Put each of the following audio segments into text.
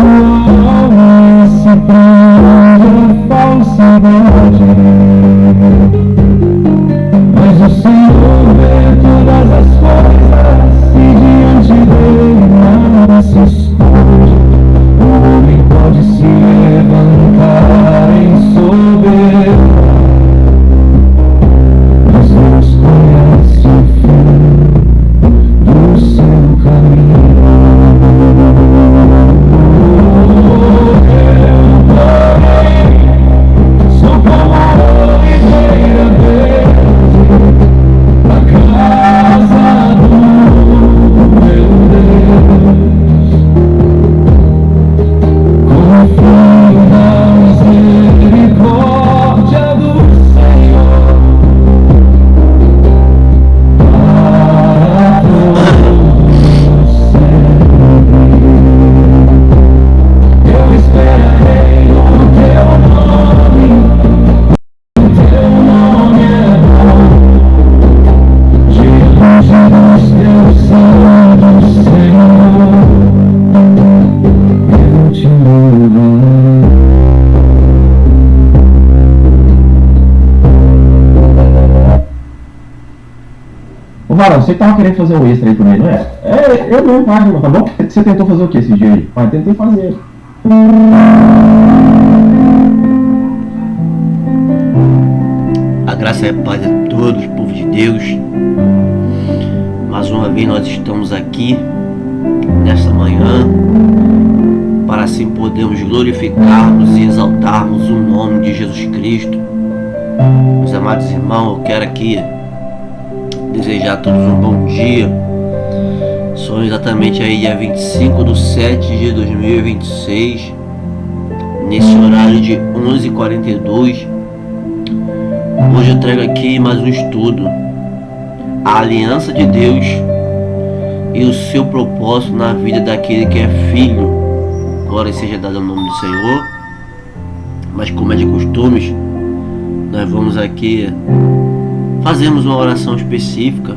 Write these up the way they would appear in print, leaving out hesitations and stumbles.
homem se prende a falsidade, mas o Senhor vê todas as coisas e diante dele nada se esconde. O homem pode se levantar em soberba, mas Deus conhece o fim do seu caminho. Varão, você tava querendo fazer um extra aí pra mim, não é? É, eu mesmo, Wagner, tá bom? Você tentou fazer o que esse dia aí? Mas tentei fazer. A graça e a paz a todos, povo de Deus. Mais uma vez nós estamos aqui nesta manhã para assim podermos glorificarmos e exaltarmos o nome de Jesus Cristo. Meus amados irmãos, eu quero aqui desejar a todos um bom dia. São exatamente aí dia 25/7 de 2026, nesse horário de 11h42. Hoje eu trago aqui mais um estudo: a aliança de Deus e o seu propósito na vida daquele que é filho. Glória seja dada ao nome do Senhor. Mas como é de costumes, nós vamos aqui fazemos uma oração específica,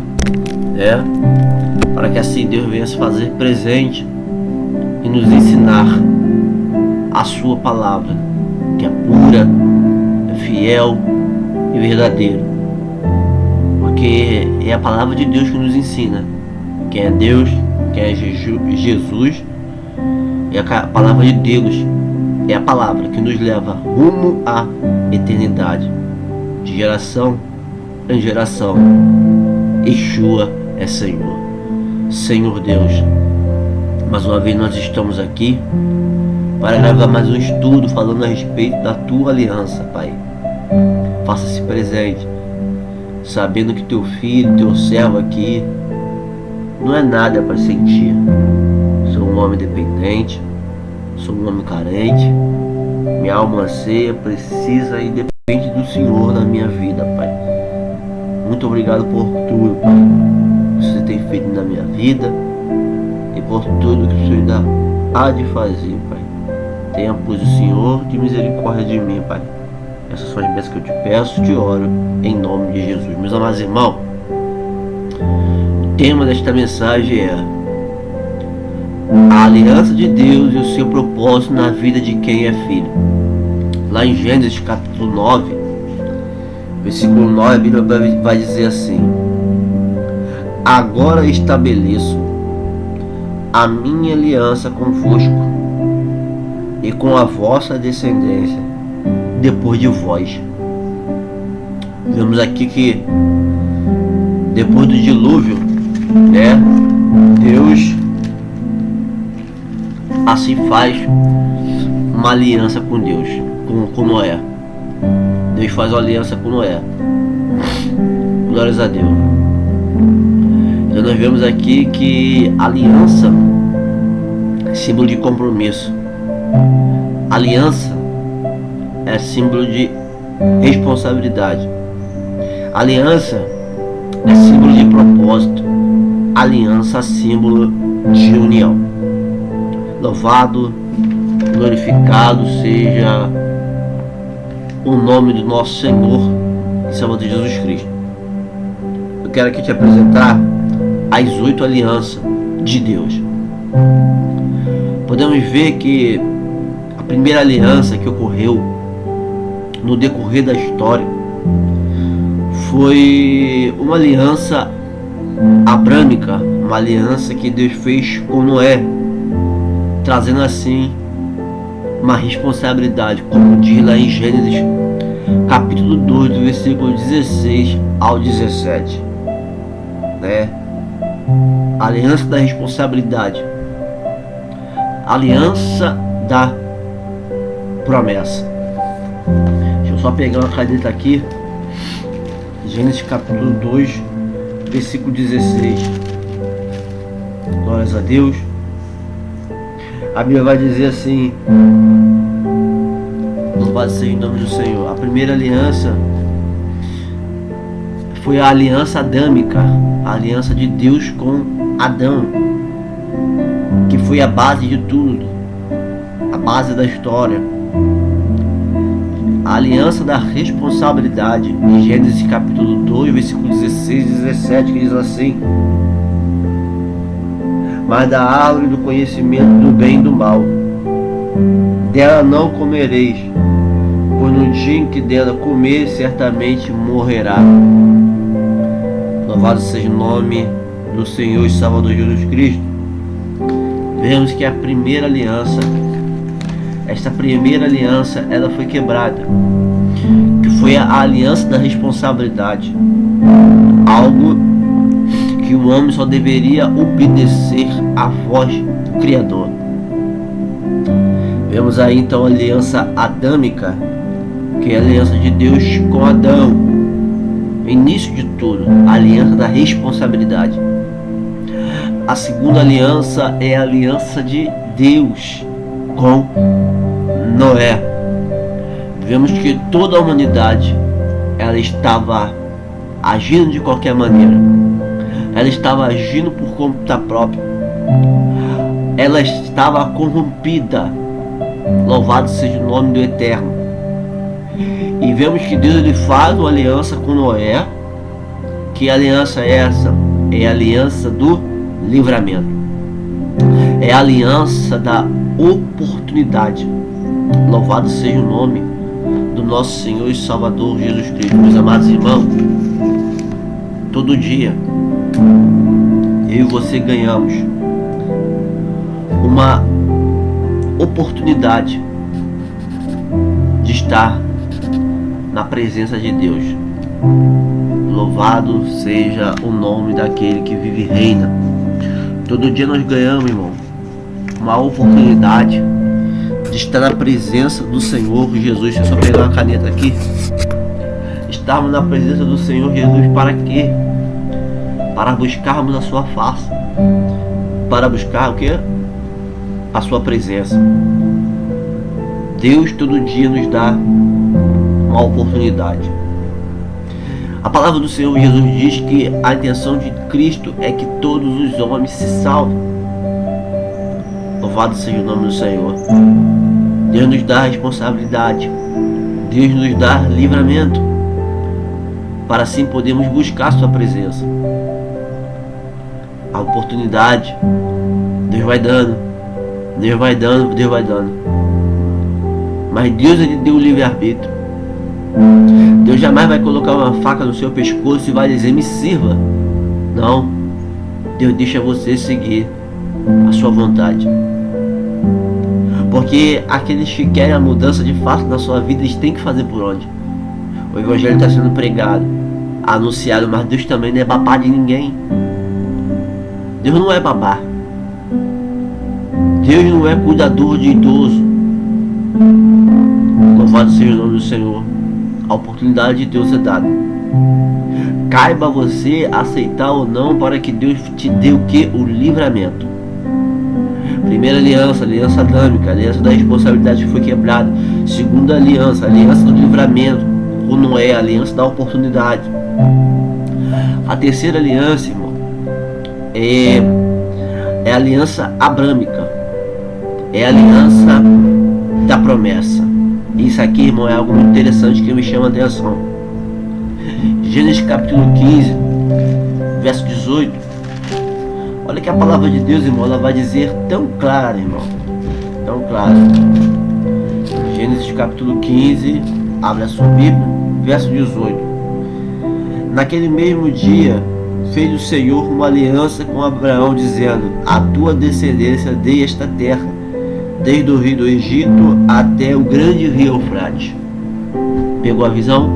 para que assim Deus venha se fazer presente e nos ensinar a sua palavra, que é pura, é fiel e verdadeira, porque é a palavra de Deus que nos ensina quem é Deus, quem é Jesus. É a palavra de Deus, é a palavra que nos leva rumo à eternidade, de geração em geração. Yeshua é Senhor. Senhor Deus, mais uma vez nós estamos aqui para gravar mais um estudo falando a respeito da tua aliança, Pai. Faça-se presente, sabendo que teu filho, teu servo aqui não é nada para sentir. Sou um homem dependente, sou um homem carente, minha alma anseia, precisa e depende do Senhor na minha vida, Pai. Muito obrigado por tudo, Pai, que você tem feito na minha vida e por tudo que o Senhor ainda há de fazer, Pai. Tenha, pois, o Senhor de misericórdia de mim, Pai. Essas são as bênçãos que eu te peço, te oro, em nome de Jesus. Meus amados irmãos, o tema desta mensagem é a aliança de Deus e o seu propósito na vida de quem é filho. Lá em Gênesis capítulo 9, versículo 9, a Bíblia vai dizer assim: agora estabeleço a minha aliança convosco e com a vossa descendência depois de vós. Vemos aqui que depois do dilúvio, Deus assim faz uma aliança com Deus, com Noé. Deus faz uma aliança com Noé. Glórias a Deus. Então nós vemos aqui que aliança é símbolo de compromisso. Aliança é símbolo de responsabilidade. Aliança é símbolo de propósito. Aliança é símbolo de união. Louvado, glorificado seja o nome do nosso Senhor e Salvador Jesus Cristo. Eu quero aqui te apresentar as 8 alianças de Deus. podemos ver que a primeira aliança que ocorreu no decorrer da história foi uma aliança abrâmica, uma aliança que Deus fez com Noé, trazendo assim uma responsabilidade, como diz lá em Gênesis capítulo 2, do versículo 16 ao 17, né? A aliança da responsabilidade, a aliança da promessa. Deixa eu só pegar uma caneta aqui. Gênesis capítulo 2, versículo 16. Glórias a Deus. A Bíblia vai dizer assim: louvado seja o nome do Senhor. A primeira aliança foi a aliança adâmica, a aliança de Deus com Adão, que foi a base de tudo, a base da história. A aliança da responsabilidade, em Gênesis capítulo 2, versículo 16 e 17, que diz assim: mas da árvore do conhecimento do bem e do mal, dela não comereis, pois no dia em que dela comer, certamente morrerá. Louvado seja o nome do Senhor e Salvador Jesus Cristo. Vemos que a primeira aliança, esta primeira aliança, ela foi quebrada, que foi a aliança da responsabilidade, algo que o homem só deveria obedecer à voz do Criador. Vemos aí então a aliança adâmica, que é a aliança de Deus com Adão, início de tudo, a aliança da responsabilidade. A segunda aliança é a aliança de Deus com Noé. Vemos que toda a humanidade, ela estava agindo de qualquer maneira, ela estava agindo por conta própria, ela estava corrompida. Louvado seja o nome do Eterno. E vemos que Deus ele faz uma aliança com Noé. Que aliança é essa? É a aliança do livramento, é a aliança da oportunidade. Louvado seja o nome do nosso Senhor e Salvador Jesus Cristo. Meus amados irmãos, todo dia eu e você ganhamos uma oportunidade de estar na presença de Deus. Louvado seja o nome daquele que vive e reina. Todo dia nós ganhamos, irmão, uma oportunidade de estar na presença do Senhor Jesus. Deixa eu só pegar uma caneta aqui. Estarmos na presença do Senhor Jesus para quê? Para buscarmos a sua face, para buscar o quê? A sua presença. Deus todo dia nos dá uma oportunidade. A palavra do Senhor Jesus diz que a intenção de Cristo é que todos os homens se salvem. Louvado seja o nome do Senhor. Deus nos dá responsabilidade, Deus nos dá livramento, para assim podermos buscar a sua presença. A oportunidade Deus vai dando, Deus vai dando, Deus vai dando. Mas Deus ele deu o livre-arbítrio. Deus jamais vai colocar uma faca no seu pescoço e vai dizer me sirva. Não. Deus deixa você seguir a sua vontade. Porque aqueles que querem a mudança de fato na sua vida, eles têm que fazer por onde? O evangelho está sendo pregado, anunciado, mas Deus também não é babá de ninguém. Deus não é babá. Deus não é cuidador de idoso. Louvado seja o nome do Senhor. A oportunidade de Deus é dada. Caiba você aceitar ou não, para que Deus te dê o que? O livramento. Primeira aliança, aliança adâmica, aliança da responsabilidade que foi quebrada. Segunda aliança, aliança do livramento com Noé, aliança da oportunidade. A terceira aliança, irmão, é a aliança abrâmica, é a aliança da promessa. Isso aqui, irmão, é algo muito interessante que me chama a atenção. Gênesis capítulo 15, verso 18. Olha que a palavra de Deus, irmão, ela vai dizer tão clara, irmão. tão clara. Gênesis capítulo 15, abre a sua Bíblia, verso 18. Naquele mesmo dia fez o Senhor uma aliança com Abraão, dizendo: a tua descendência dei esta terra, desde o rio do Egito até o grande rio Eufrates. Pegou a visão?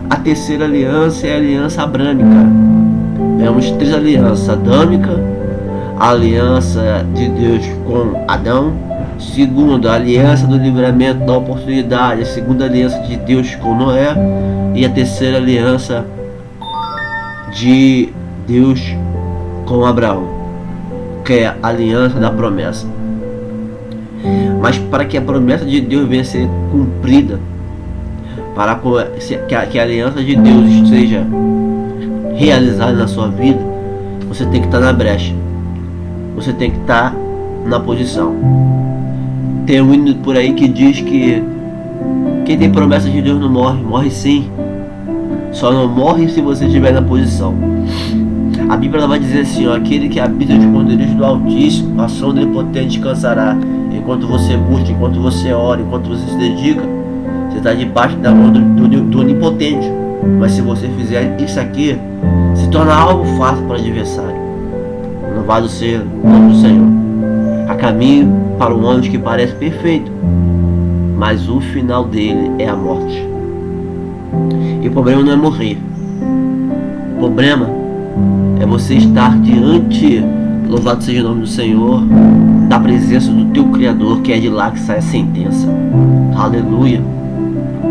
A terceira aliança é a aliança abrâmica. Vemos 3 alianças: adâmica, a aliança de Deus com Adão, segunda, a aliança do livramento da oportunidade, a segunda aliança de Deus com Noé, e a terceira aliança de Deus com Abraão, que é a aliança da promessa. Mas para que a promessa de Deus venha a ser cumprida, para que a aliança de Deus seja realizada na sua vida, você tem que estar na brecha, você tem que estar na posição. Tem um hino por aí que diz que quem tem promessa de Deus não morre. Morre sim, só não morre se você estiver na posição. A Bíblia ela vai dizer assim, ó: aquele que habita os esconderijos do Altíssimo, a sombra do Onipotente descansará. Enquanto você busca, enquanto você ora, enquanto você se dedica, você está debaixo da mão do Onipotente. Mas se você fizer isso aqui, se torna algo fácil para o adversário. Louvado seja o nome do Senhor. Há caminho para um homem que parece perfeito, mas o final dele é a morte. E o problema não é morrer. O problema é você estar diante, louvado seja o nome do Senhor, da presença do teu Criador, que é de lá que sai a sentença. Aleluia.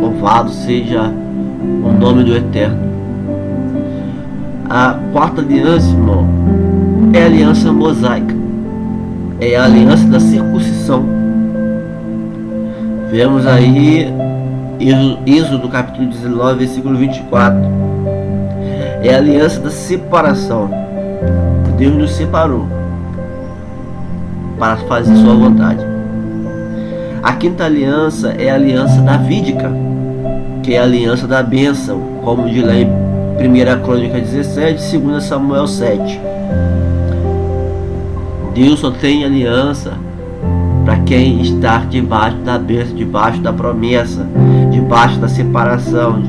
Louvado seja o nome do Eterno. A quarta aliança, irmão, é a aliança mosaica. É a aliança da circuncisão. Vemos aí Êxodo capítulo 19, versículo 24. É a aliança da separação. Deus nos separou para fazer sua vontade. A quinta aliança é a aliança davídica, que é a aliança da bênção, como diz lá em 1 Crônica 17, 2 Samuel 7. Deus só tem aliança para quem está debaixo da bênção, debaixo da promessa, debaixo da separação,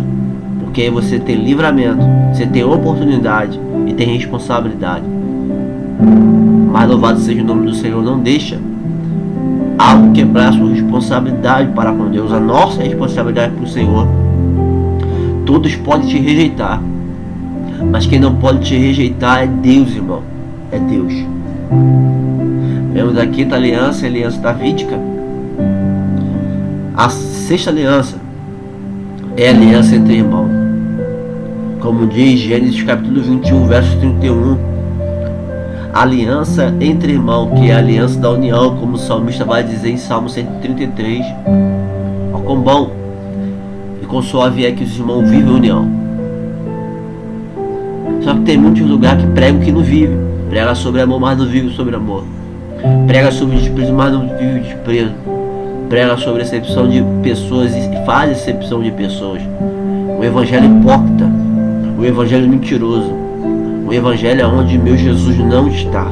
porque aí você tem livramento, você tem oportunidade e tem responsabilidade. Mas louvado seja o nome do Senhor, não deixa algo quebrar a sua responsabilidade para com Deus, a nossa responsabilidade para o Senhor. Todos podem te rejeitar, mas quem não pode te rejeitar é Deus, irmão, é Deus. Vemos a quinta aliança, a aliança davídica. A sexta aliança é a aliança entre irmãos, como diz Gênesis capítulo 21, verso 31. A aliança entre irmãos, que é a aliança da união, como o salmista vai dizer em Salmo 133. Ó, quão bom e quão suave é que os irmãos vivem a união. Só que tem muitos lugares que pregam que não vive. Prega sobre amor, mas não vive sobre amor. Prega sobre desprezo, mas não vive desprezo. Prega sobre excepção de pessoas e faz excepção de pessoas. O evangelho hipócrita, o evangelho mentiroso, o evangelho onde meu Jesus não está.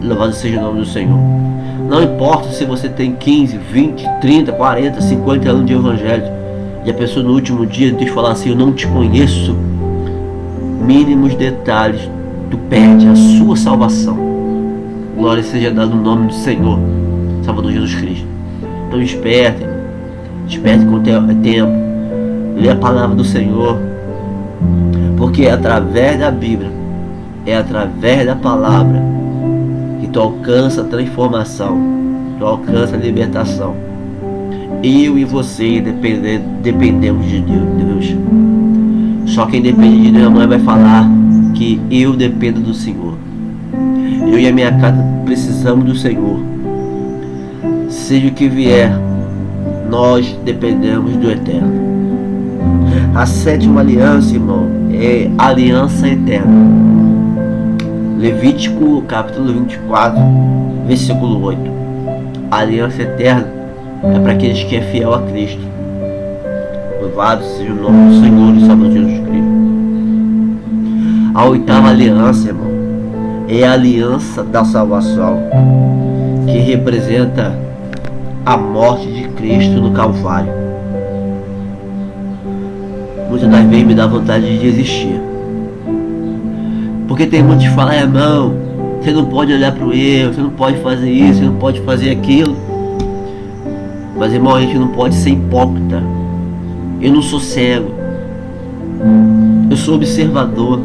Louvado seja o nome do Senhor. Não importa se você tem 15, 20, 30, 40, 50 anos de evangelho, e a pessoa no último dia Deus falar assim: eu não te conheço. Mínimos detalhes, tu perde a sua salvação. Glória seja dada no nome do Senhor, Salvador Jesus Cristo. Então desperte, desperte com o tempo, lê a palavra do Senhor, porque é através da Bíblia, é através da palavra que tu alcança a transformação, tu alcança a libertação. Eu e você dependemos de Deus. Só quem depende de Deus não vai falar que eu dependo do Senhor. Eu e a minha casa precisamos do Senhor. Seja o que vier, nós dependemos do Eterno. A sétima aliança, irmão, é a aliança eterna. Levítico capítulo 24, versículo 8. A aliança eterna é para aqueles que é fiel a Cristo. Louvado seja o nome do Senhor e Salvador Jesus Cristo. A oitava aliança, irmão, é a aliança da salvação, que representa a morte de Cristo no Calvário. Muitas das vezes me dá vontade de desistir. Porque tem muitos que falam, não, você não pode olhar para o erro, você não pode fazer isso, você não pode fazer aquilo. Mas, irmão, a gente não pode ser hipócrita. Eu não sou cego. Eu sou observador.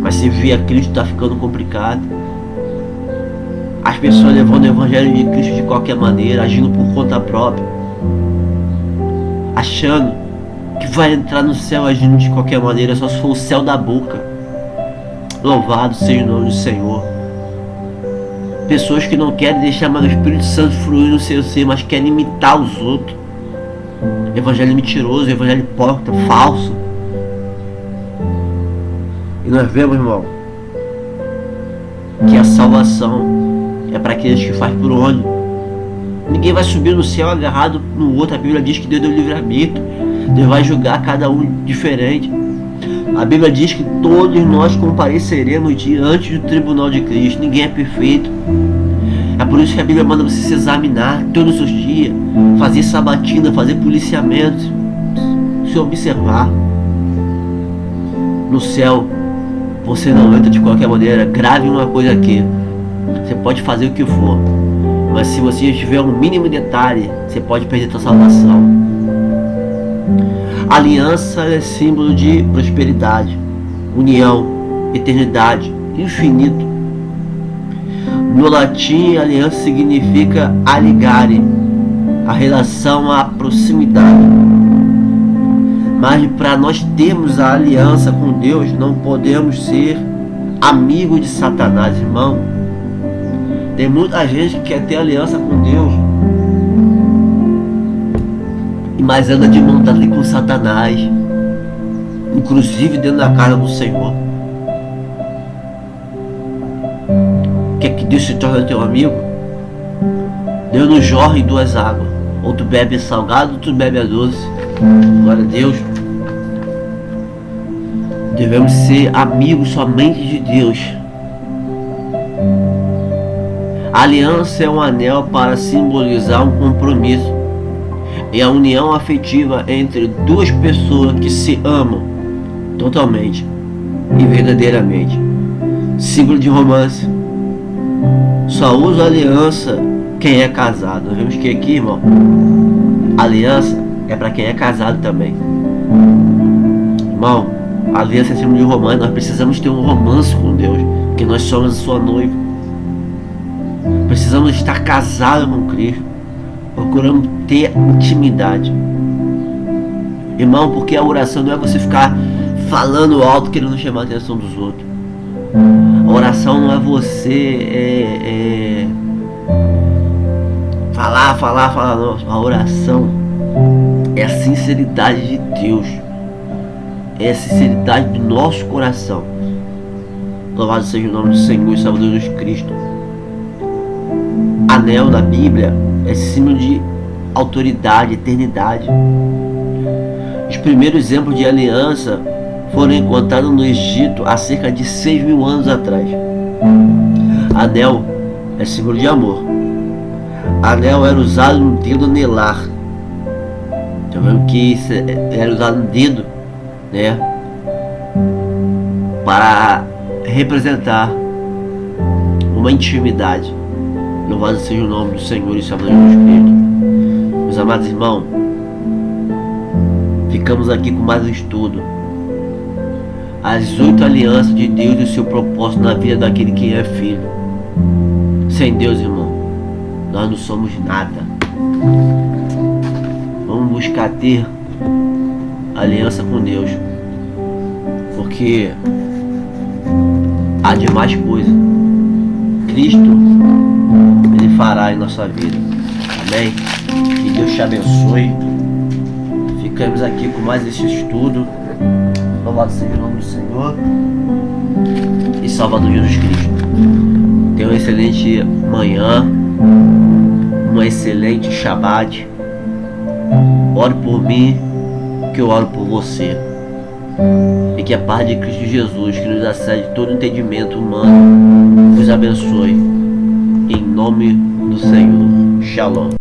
Mas se via Cristo está ficando complicado. As pessoas levando o evangelho de Cristo de qualquer maneira, agindo por conta própria, achando que vai entrar no céu agindo de qualquer maneira, só se for o céu da boca. Louvado seja o nome do Senhor. Pessoas que não querem deixar mais o Espírito Santo fluir no seu ser, mas querem imitar os outros. Evangelho mentiroso, evangelho hipócrita, falso. E nós vemos, irmão, que a salvação é para aqueles que faz por onde. Ninguém vai subir no céu agarrado no outro. A Bíblia diz que Deus deu livre-arbítrio. Deus vai julgar cada um diferente. A Bíblia diz que todos nós compareceremos diante do tribunal de Cristo. Ninguém é perfeito. É por isso que a Bíblia manda você se examinar todos os dias, fazer sabatina, fazer policiamento, se observar. No céu você não entra de qualquer maneira. Grave uma coisa aqui: você pode fazer o que for, mas se você tiver um mínimo detalhe, você pode perder sua salvação. Aliança é símbolo de prosperidade, união, eternidade, infinito. No latim, aliança significa aligare, a relação, a proximidade. Mas para nós termos a aliança com Deus, não podemos ser amigos de Satanás, irmão. Tem muita gente que quer ter aliança com Deus, mas anda de mão dada com Satanás, inclusive dentro da casa do Senhor. Quer que Deus se torne teu amigo? Deus não jorra em duas águas. Ou tu bebe salgado, ou tu bebe a doce. Glória a Deus. Devemos ser amigos somente de Deus. A aliança é um anel para simbolizar um compromisso e a união afetiva entre duas pessoas que se amam totalmente e verdadeiramente. Símbolo de romance. Só usa aliança quem é casado. Nós vemos que aqui, irmão, aliança é para quem é casado também. Irmão, a aliança é símbolo de romance. Nós precisamos ter um romance com Deus, porque nós somos a sua noiva. Precisamos estar casados com Cristo. Procuramos ter intimidade, irmão, porque a oração não é você ficar falando alto querendo chamar a atenção dos outros. A oração não é você falar, não. A oração é a sinceridade de Deus, é a sinceridade do nosso coração. Louvado seja o nome do Senhor e Salvador Jesus Cristo. Anel da Bíblia é símbolo de autoridade, eternidade. Os primeiros exemplos de aliança foram encontrados no Egito há cerca de 6.000 anos atrás. Anel é símbolo de amor. Anel era usado no dedo anelar. Então vemos que isso era usado no dedo, né, para representar uma intimidade. Louvado seja o nome do Senhor e Salvador Jesus Cristo. Meus amados irmãos, ficamos aqui com mais um estudo. As 8 alianças de Deus e o seu propósito na vida daquele que é filho. Sem Deus, irmão, nós não somos nada. Vamos buscar ter aliança com Deus, porque há demais coisas. Cristo, Ele fará em nossa vida. Amém? Que Deus te abençoe. Ficamos aqui com mais esse estudo. Louvado seja o nome do Senhor e Salvador Jesus Cristo. Tenha uma excelente manhã, uma excelente Shabbat. Ore por mim, que eu oro por você. E que a paz de Cristo Jesus, que nos excede todo entendimento humano, nos abençoe. nome do Senhor. Shalom.